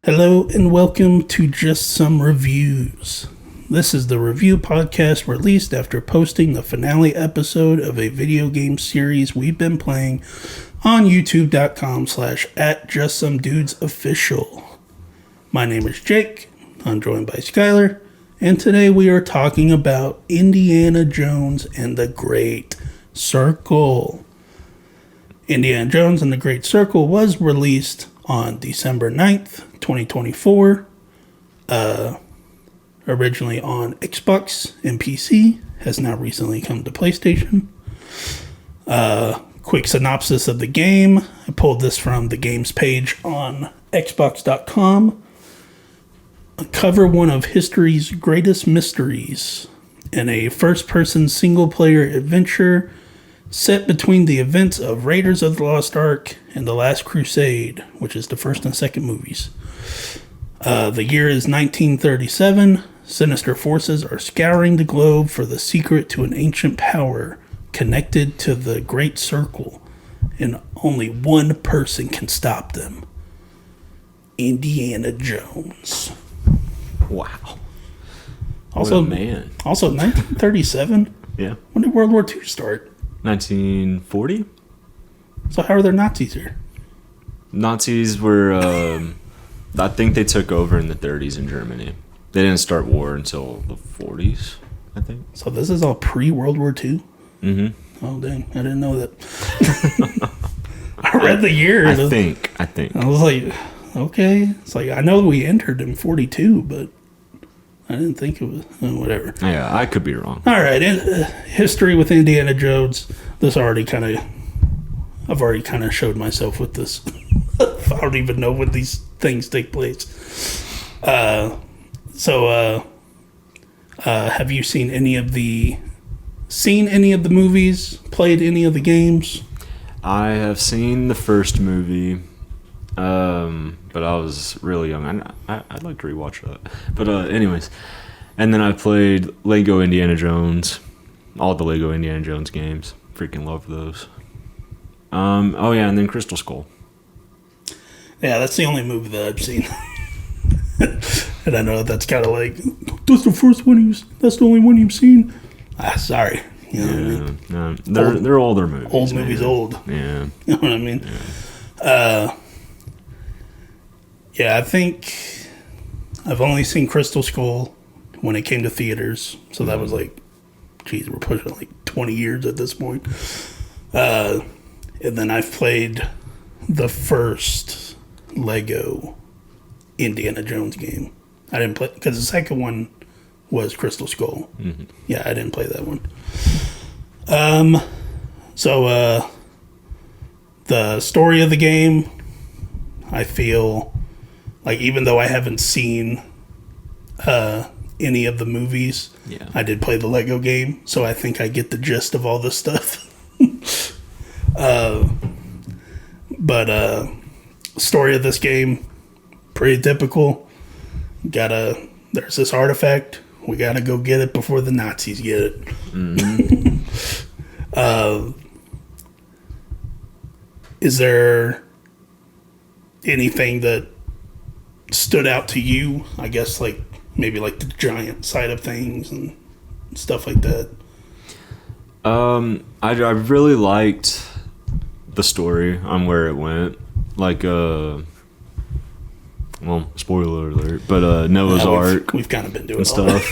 Hello and welcome to Just Some Reviews. This is the review podcast released after posting the finale episode of a video game series we've been playing on youtube.com/@JustSomeDudesOfficial. My name is Jake. I'm joined by Skylar, and today we are talking about Indiana Jones and the Great Circle. Indiana Jones and the Great Circle was released on December 9th, 2024. Originally on Xbox and PC, has now recently come to PlayStation. Quick synopsis of the game. I pulled this from the games page on Xbox.com. Cover one of history's greatest mysteries in a first-person single-player adventure set between the events of Raiders of the Lost Ark and The Last Crusade, which is the first and second movies. The year is 1937. Sinister forces are scouring the globe for the secret to an ancient power connected to the Great Circle, and only one person can stop them. Indiana Jones. Wow. Also, what a man. Also, 1937? Yeah. When did World War II start? 1940? So how are there Nazis here? Nazis were, I think they took over in the 30s in Germany. They didn't start war until the 40s, I think. So this is all pre-World War II? Mm-hmm. Oh, dang. I didn't know that. I read the year. I think. I was like, okay. It's like, I know we entered in 42, but I didn't think it was, whatever. Yeah, I could be wrong. All right. History with Indiana Jones. I've already kind of showed myself with this. I don't even know when these things take place. Have you seen any of the movies? Played any of the games? I have seen the first movie, but I was really young. I'd like to rewatch that. But anyways, and then I played Lego Indiana Jones, all the Lego Indiana Jones games. Freaking love those. Oh yeah, and then Crystal Skull. Yeah, that's the only movie that I've seen. And I know that's kind of like, that's the first one that's the only one you've seen. Sorry. You know what I mean? They're older movies. Old movies, old. Yeah. You know what I mean? Yeah. I think I've only seen Crystal Skull when it came to theaters. So that was like, geez, we're pushing like 20 years at this point. And then I've played the first Lego Indiana Jones game. I didn't play, because the second one was Crystal Skull. Mm-hmm. Yeah, I didn't play that one. So the story of the game, I feel like, even though I haven't seen any of the movies, yeah, I did play the Lego game, so I think I get the gist of all this stuff. But story of this game, pretty typical. There's this artifact. We gotta go get it before the Nazis get it. Mm-hmm. Is there anything that stood out to you? I guess maybe the giant side of things and stuff like that. I really liked the story on where it went. Well, spoiler alert, but Noah's Ark. We've kind of been doing and stuff.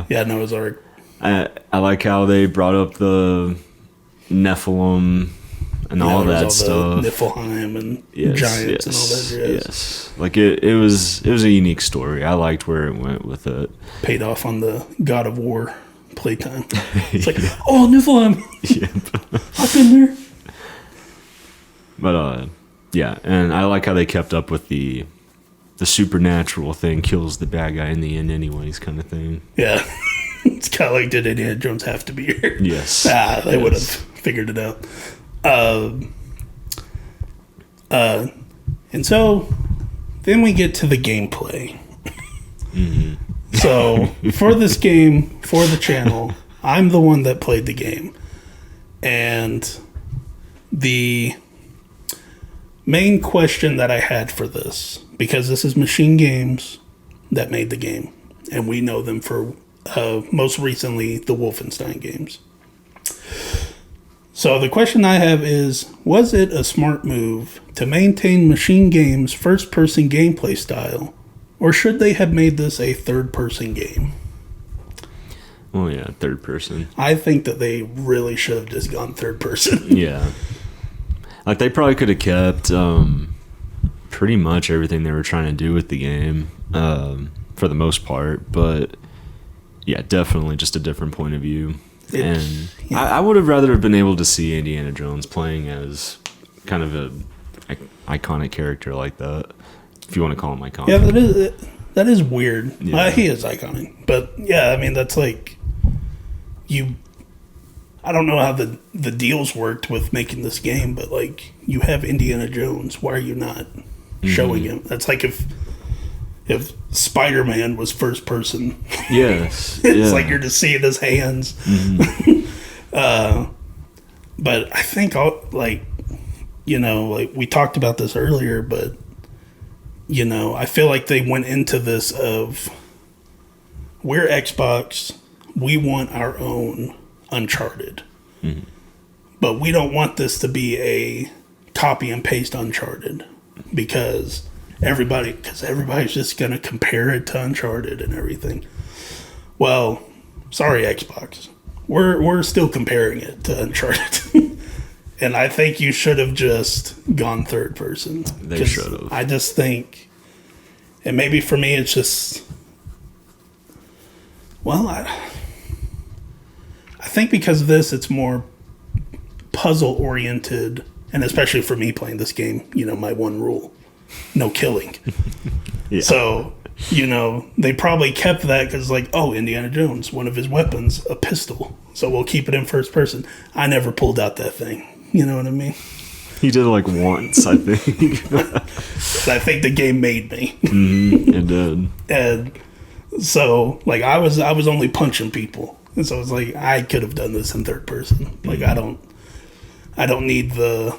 Yeah, Noah's Ark. I like how they brought up the Nephilim and all that stuff. Niflheim and giants and all that jazz. Yes, it was a unique story. I liked where it went with it. Paid off on the God of War playtime. It's like, oh, Niflheim. Yep. I've been there. But yeah, and I like how they kept up with the supernatural thing kills the bad guy in the end anyways kind of thing. Yeah. It's kind of like, did Indiana Jones have to be here? Yes. They would have figured it out. And so then we get to the gameplay. Mm-hmm. So for this game, for the channel, I'm the one that played the game. And the main question that I had for this, because this is Machine Games that made the game, and we know them for most recently the Wolfenstein games. So the question I have is, was it a smart move to maintain Machine Games' first-person gameplay style, or should they have made this a third-person game? Well, yeah, third person. I think that they really should have just gone third person. Yeah. Like, they probably could have kept pretty much everything they were trying to do with the game, for the most part, but yeah, definitely just a different point of view. I would have rather have been able to see Indiana Jones playing as kind of a iconic character like that, if you want to call him iconic. Yeah, that is weird. Yeah. He is iconic, but yeah, I mean that's like I don't know how the deals worked with making this game, but like you have Indiana Jones, why are you not showing him? That's like if Spider-Man was first person. Yes. It's like you're just seeing his hands. But I think, like we talked about this earlier, but, I feel like they went into this of, we're Xbox, we want our own Uncharted. But we don't want this to be a copy and paste Uncharted, because everybody's just going to compare it to Uncharted and everything. Well, sorry, Xbox. We're still comparing it to Uncharted. And I think you should have just gone third person. They should have. I just think, and maybe for me it's just, well, I think because of this, it's more puzzle oriented, and especially for me playing this game, my one rule. No killing. Yeah. So, they probably kept that because, like, oh, Indiana Jones, one of his weapons, a pistol. So we'll keep it in first person. I never pulled out that thing. You know what I mean? He did it like once, I think. I think the game made me. It did. And so, like, I was only punching people. And so it's like, I could have done this in third person. Like, I don't need the...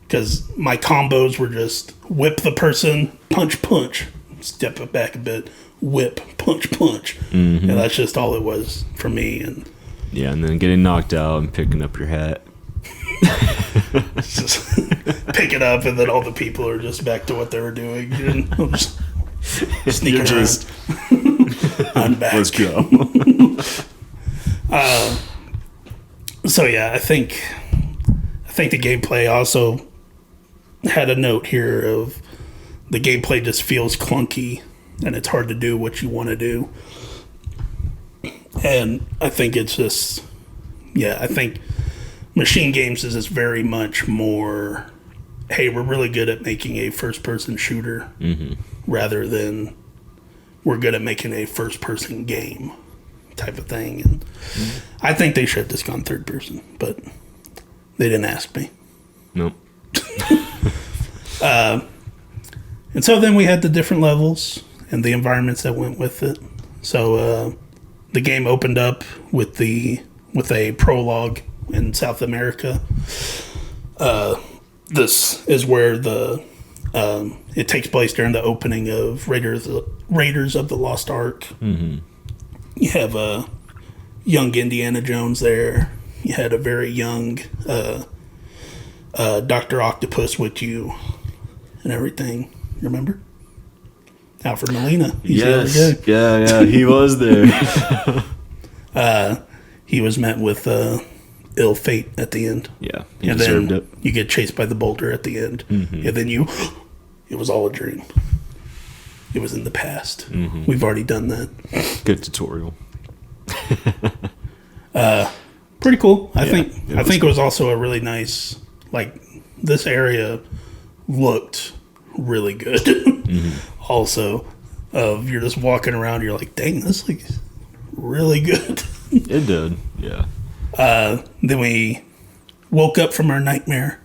because my combos were just whip the person, punch, step it back a bit, whip, punch. And that's just all it was for me. And yeah, and then getting knocked out and picking up your hat. just pick it up, and then all the people are just back to what they were doing. And I'm just sneaking around. I'm back. Let's go. So yeah, I think the gameplay also had a note here of the gameplay just feels clunky and it's hard to do what you want to do. And I think it's just, I think Machine Games is just very much more, hey, we're really good at making a first-person shooter rather than we're good at making a first-person game type of thing. And I think they should have just gone third person, but they didn't ask me. Nope. And so then we had the different levels and the environments that went with it. So the game opened up with a prologue in South America. This is where it takes place during the opening of Raiders of the Lost Ark. You have a young Indiana Jones there. You had a very young Dr. Octopus with you and everything. Remember? Alfred Molina. He's the other guy. Yeah, he was there. He was met with ill fate at the end. Yeah, he deserved it. You get chased by the boulder at the end. And then it was all a dream. It was in the past. We've already done that. Good tutorial. Pretty cool. I think cool. it was also a really nice, like, this area looked really good. Also, you're just walking around, you're like, dang, this looks really good. It did, yeah. Then we woke up from our nightmare,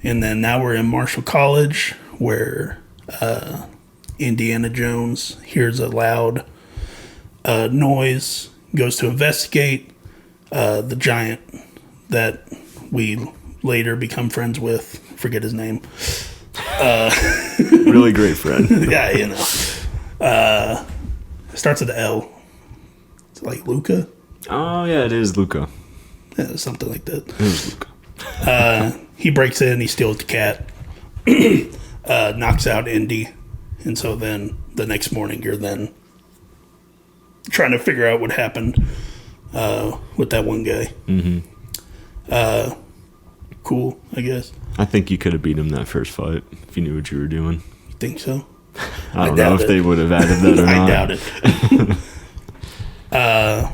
and then now we're in Marshall College, where Indiana Jones hears a loud noise, goes to investigate. The giant that we later become friends with. Forget his name. Really great friend. Yeah, you know. Starts with the L. It's like Luca? Oh, yeah, it is Luca. Yeah, something like that. It is Luca. He breaks in, he steals the cat, knocks out Indy. And so then the next morning you're then trying to figure out what happened with that one guy. Mm-hmm. Cool, I guess. I think you could have beat him that first fight if you knew what you were doing. You think so? I don't know if they would have added that or not. I doubt it.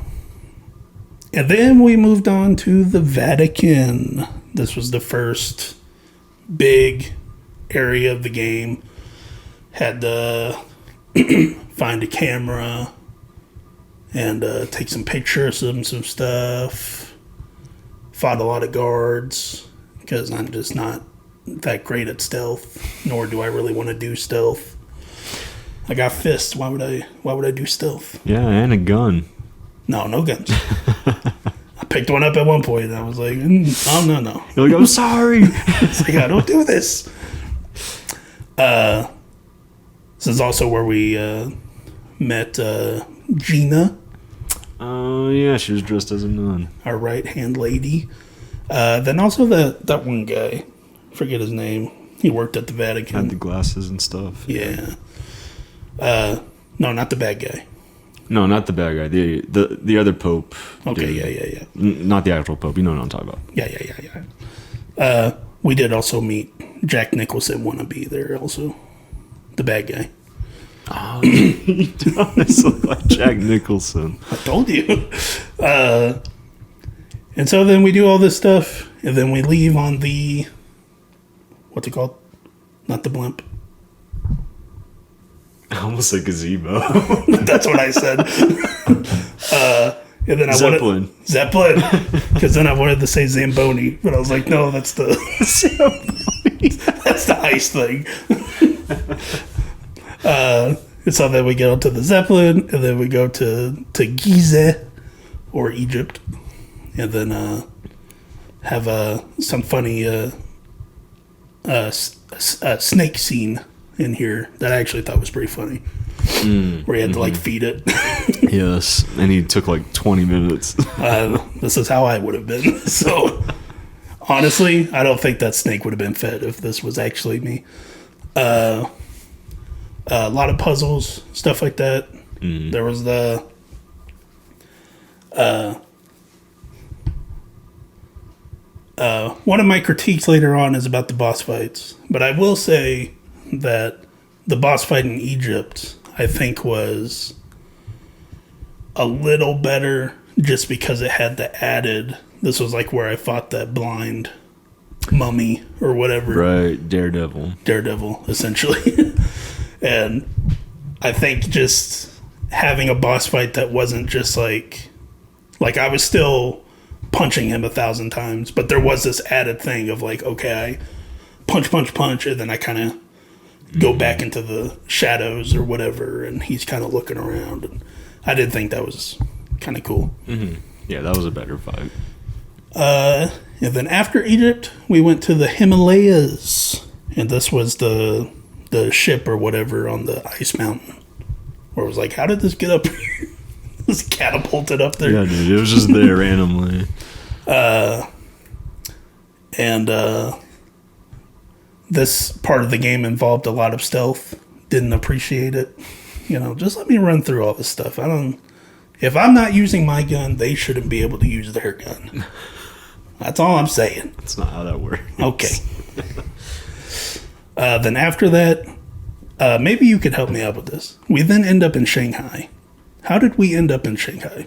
And then we moved on to the Vatican. This was the first big area of the game. Had to find a camera and take some pictures of some stuff. Fought a lot of guards because I'm just not that great at stealth, nor do I really want to do stealth. I got fists. Why would I do stealth? Yeah, and a gun. No guns. I picked one up at one point and I was like, oh, no. You're like, I'm sorry. It's like, I don't do this. This is also where we met Gina. Oh, yeah, she was dressed as a nun. Our right-hand lady. Then also that one guy. Forget his name. He worked at the Vatican. Had the glasses and stuff. Yeah. No, not the bad guy. No, not the bad guy. The other pope. Okay, dude. yeah. Not the actual pope. You know what I'm talking about. Yeah. We did also meet Jack Nicholson wannabe there also. The bad guy. Oh, he does look like Jack Nicholson. I told you. And so then we do all this stuff, and then we leave on the... What's it called? Not the blimp. Almost a gazebo. That's what I said. And then Zeppelin. Zeppelin. Because then I wanted to say Zamboni, but I was like, no, that's the Zamboni. That's the ice thing. And so then we get onto the Zeppelin, and then we go to Gizeh, or Egypt, and then have some funny snake scene in here that I actually thought was pretty funny. Where he had to feed it. Yes, and he took like 20 minutes. This is how I would have been. So honestly, I don't think that snake would have been fed if this was actually me. A lot of puzzles, stuff like that. There was the one of my critiques later on is about the boss fights, but I will say that the boss fight in Egypt, I think, was a little better just because it had the added... This was like where I fought that blind mummy or whatever. Right, Daredevil, essentially. And I think just having a boss fight that wasn't just like I was still punching him 1,000 times, but there was this added thing of like, okay, I punch, and then I kind of go back into the shadows or whatever, and he's kind of looking around, and I did think that was kind of cool. Yeah, that was a better fight. And then after Egypt, we went to the Himalayas, and this was the ship or whatever on the ice mountain, where it was like, how did this get up here? It was catapulted up there. Yeah, dude, it was just there randomly. And this part of the game involved a lot of stealth. Didn't appreciate it. Just let me run through all this stuff. If I'm not using my gun, they shouldn't be able to use their gun. That's all I'm saying. That's not how that works. Okay. Then after that, maybe you could help me out with this. We then end up in Shanghai. How did we end up in Shanghai?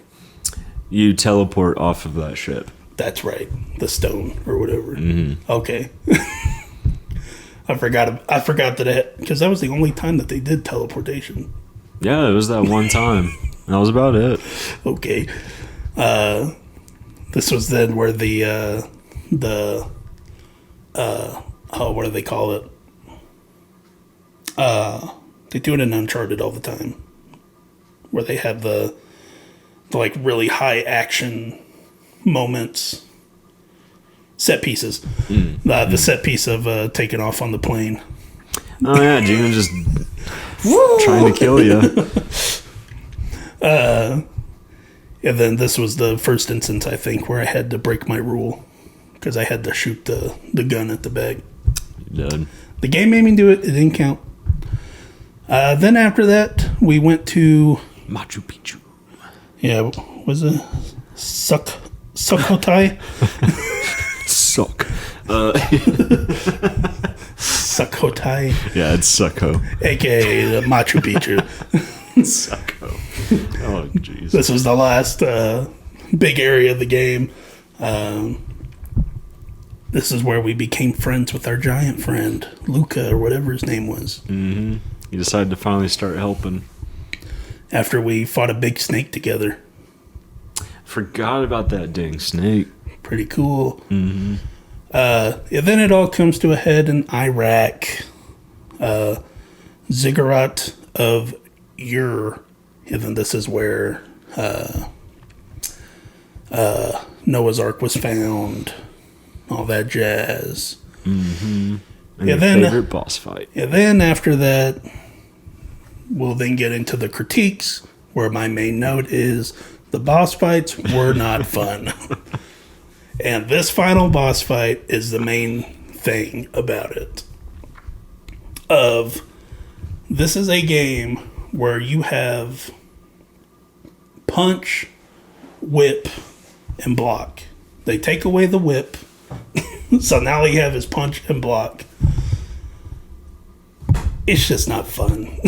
You teleport off of that ship. That's right. The stone or whatever. Okay. I forgot that because that was the only time that they did teleportation. Yeah, it was that one time. That was about it. Okay. This was then where the what do they call it? They do it in Uncharted all the time, where they have the like really high action moments. set pieces. The set piece of taking off on the plane. Oh yeah, Gina just trying to kill you. And then this was the first instance, I think, where I had to break my rule because I had to shoot the gun at the bag. You did. The game made me do it. It didn't count. Then after that, we went to Machu Picchu. Yeah, was it Sukhothai? Suck. Sukhothai, Yeah, it's Succo. aka the Machu Picchu. Succo. Oh, jeez. This was the last big area of the game. This is where we became friends with our giant friend, Luca, or whatever his name was. Mm-hmm. You decided to finally start helping. After we fought a big snake together. Forgot about that dang snake. Pretty cool. Mm-hmm. Then it all comes to a head in Iraq. Ziggurat of Ur. And then this is where Noah's Ark was found. All that jazz. Mm-hmm. And Yeah, your then- favorite boss fight. And then after that, we'll then get into the critiques, where my main note is the boss fights were not fun. And this final boss fight is the main thing about it. This is a game where you have punch, whip, and block. They take away the whip, so now all you have is punch and block. It's just not fun.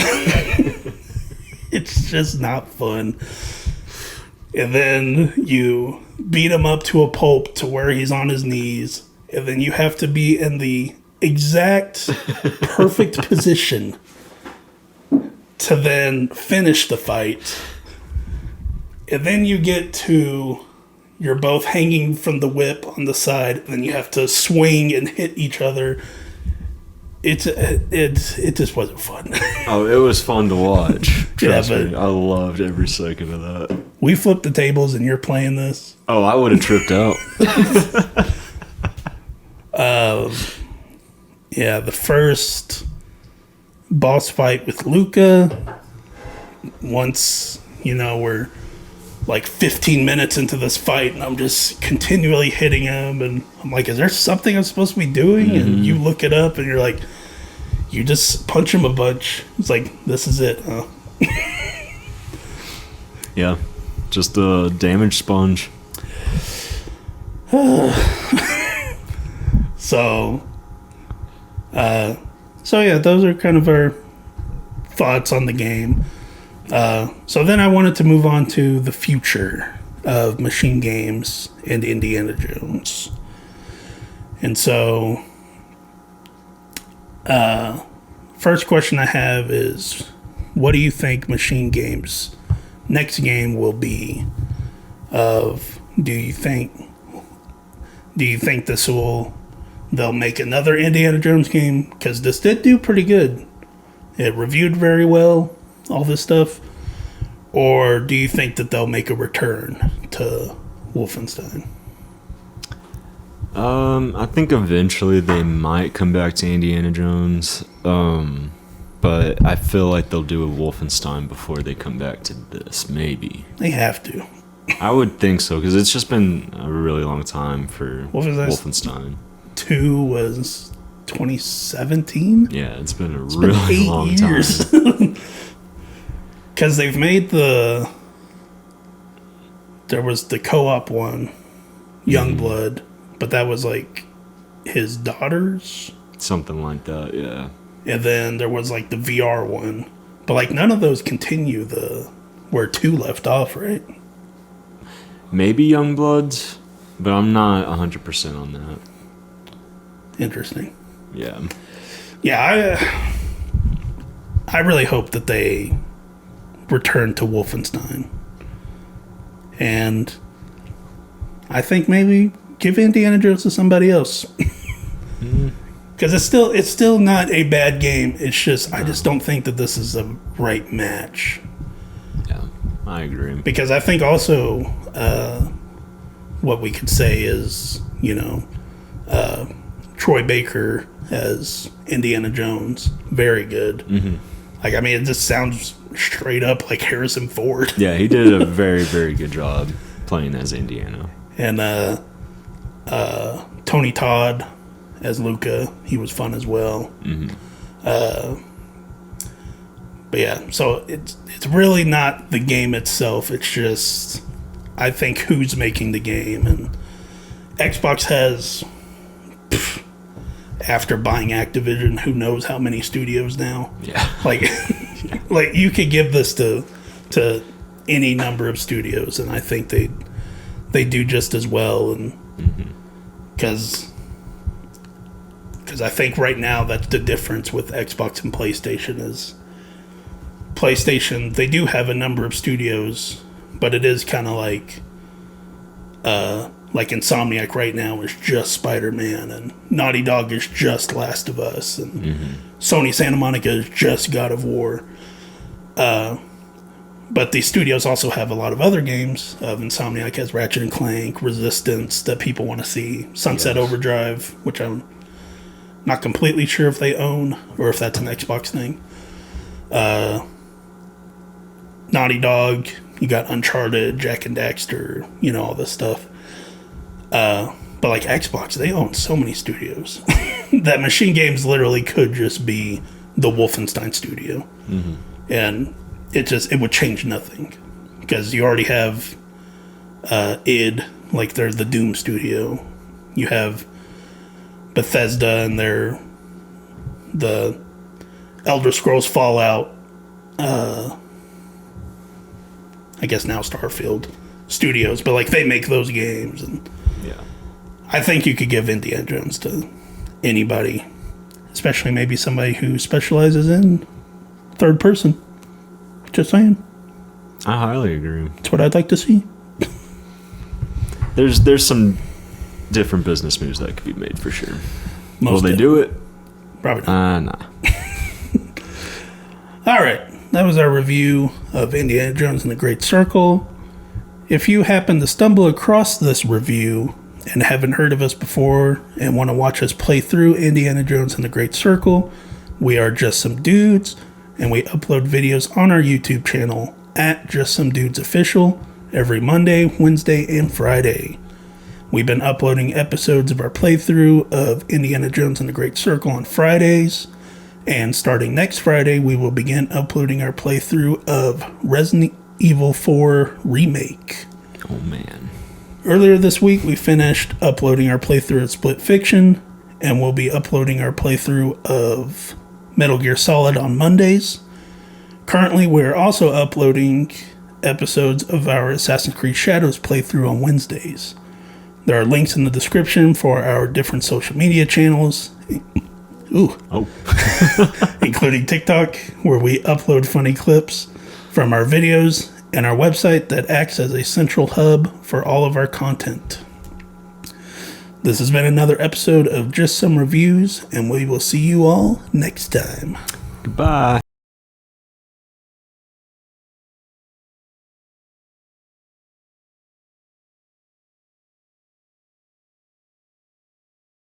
It's just not fun. And then you beat him up to a pulp to where he's on his knees. And then you have to be in the exact perfect position to then finish the fight. And then you get to, you're both hanging from the whip on the side. And then you have to swing and hit each other. It just wasn't fun. Oh, it was fun to watch. Trust Yeah, but- me. I loved every second of that. We flipped the tables and you're playing this. Oh, I would have tripped out. Yeah, the first boss fight with Luca. Once, we're like 15 minutes into this fight and I'm just continually hitting him and I'm like, is there something I'm supposed to be doing? Mm-hmm. And you look it up and you're like, you just punch him a bunch. It's like, this is it, huh? Yeah. Just a damage sponge. So yeah, those are kind of our thoughts on the game. So then I wanted to move on to the future of machine games and Indiana Jones. And so, first question I have is, what do you think machine games' next game will be? Do you think they'll make another Indiana Jones game? Because this did do pretty good. It reviewed very well, all this stuff. Or do you think that they'll make a return to Wolfenstein? I think eventually they might come back to Indiana Jones. But I feel like they'll do a Wolfenstein before they come back to this, maybe. They have to. I would think so, because it's just been a really long time for Wolfenstein. 2 was 2017? Yeah, it's been a It's really been 8 long years. time. Because they've made there was the co-op one, Youngblood, but that was like his daughter's. Something like that, yeah. And then there was like the VR one. But like none of those continue where 2 left off, right? Maybe Youngbloods, but I'm not 100% on that. Interesting. Yeah. Yeah, I really hope that they return to Wolfenstein. And I think maybe give Indiana Jones to somebody else. Because it's still not a bad game. It's just, I just don't think that this is the right match. Yeah, I agree. Because I think also what we could say is, Troy Baker as Indiana Jones. Very good. Mm-hmm. Like, I mean, it just sounds straight up like Harrison Ford. Yeah, he did a very, very good job playing as Indiana. And Tony Todd as Luca. He was fun as well. Mm-hmm. But yeah, so it's really not the game itself. It's just, I think, who's making the game. And Xbox has, after buying Activision, who knows how many studios now. Yeah. Like, like you could give this to any number of studios, and I think they do just as well. And because I think right now that's the difference with Xbox and PlayStation is PlayStation, they do have a number of studios, but it is kind of like Insomniac right now is just Spider-Man, and Naughty Dog is just Last of Us, and Sony Santa Monica is just God of War. But these studios also have a lot of other games. Insomniac has Ratchet and Clank, Resistance that people want to see, Sunset Overdrive, which I'm not completely sure if they own or if that's an Xbox thing. Naughty Dog, you got Uncharted, Jak and Daxter, all this stuff. But like Xbox, they own so many studios that Machine Games literally could just be the Wolfenstein studio. And it would change nothing because you already have id, like they're the Doom studio. You have Bethesda and they're the Elder Scrolls Fallout, I guess now Starfield studios, but like they make those games. And I think you could give Indiana Jones to anybody, especially maybe somebody who specializes in third person. Just saying. I highly agree. That's what I'd like to see. There's some different business moves that could be made for sure. Will they do it? Probably not. Nah. All right. That was our review of Indiana Jones and the Great Circle. If you happen to stumble across this review and haven't heard of us before and want to watch us play through Indiana Jones and the Great Circle, we are Just Some Dudes, and we upload videos on our YouTube channel at Just Some Dudes Official every Monday, Wednesday, and Friday. We've been uploading episodes of our playthrough of Indiana Jones and the Great Circle on Fridays, and starting next Friday, we will begin uploading our playthrough of Resident Evil 4 Remake. Oh, man. Earlier this week, we finished uploading our playthrough of Split Fiction, and we'll be uploading our playthrough of Metal Gear Solid on Mondays. Currently, we're also uploading episodes of our Assassin's Creed Shadows playthrough on Wednesdays. There are links in the description for our different social media channels. Including TikTok, where we upload funny clips from our videos, and our website that acts as a central hub for all of our content. This has been another episode of Just Some Reviews, and we will see you all next time. Goodbye.